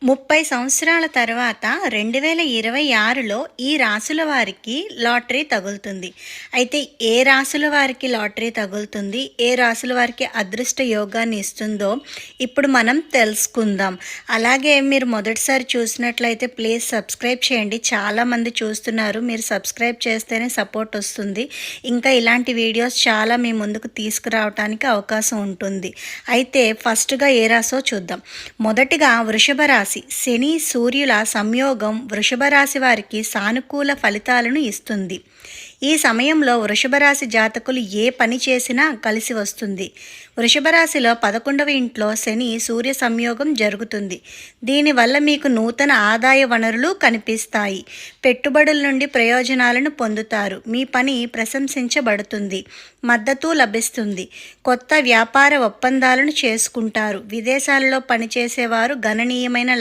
30 సంవత్సరాల తర్వాత 2026లో ఈ రాసుల వారికి లాటరీ తగులుతుంది. అయితే ఏ రాసుల వారికి లాటరీ తగులుతుంది, ఏ రాసుల వారికి అదృష్ట యోగాన్ని ఇస్తుందో ఇప్పుడు మనం తెలుసుకుందాం. అలాగే మీరు మొదటిసారి చూసినట్లయితే ప్లీజ్ సబ్స్క్రైబ్ చేయండి. చాలామంది చూస్తున్నారు. మీరు సబ్స్క్రైబ్ చేస్తేనే సపోర్ట్ వస్తుంది. ఇంకా ఇలాంటి వీడియోస్ చాలా మీ ముందుకు తీసుకురావడానికి అవకాశం ఉంటుంది. అయితే ఫస్ట్‌గా ఏ రాశో చూద్దాం. మొదటిగా వృషభ రాశి. శని సూర్యుల సంయోగం వృషభ రాశి వారికి సానుకూల ఫలితాలను ఇస్తుంది. ఈ సమయంలో వృషభ రాశి జాతకులు ఏ పని చేసినా కలిసి వస్తుంది. వృషభ రాశిలో 11వ ఇంట్లో శని సూర్య సంయోగం జరుగుతుంది. దీనివల్ల మీకు నూతన ఆదాయ వనరులు కనిపిస్తాయి. పెట్టుబడుల నుండి ప్రయోజనాలను పొందుతారు. మీ పని ప్రశంసించబడుతుంది. మద్దతు లభిస్తుంది. కొత్త వ్యాపార ఒప్పందాలను చేసుకుంటారు. విదేశాలలో పనిచేసేవారు గణనీయమైన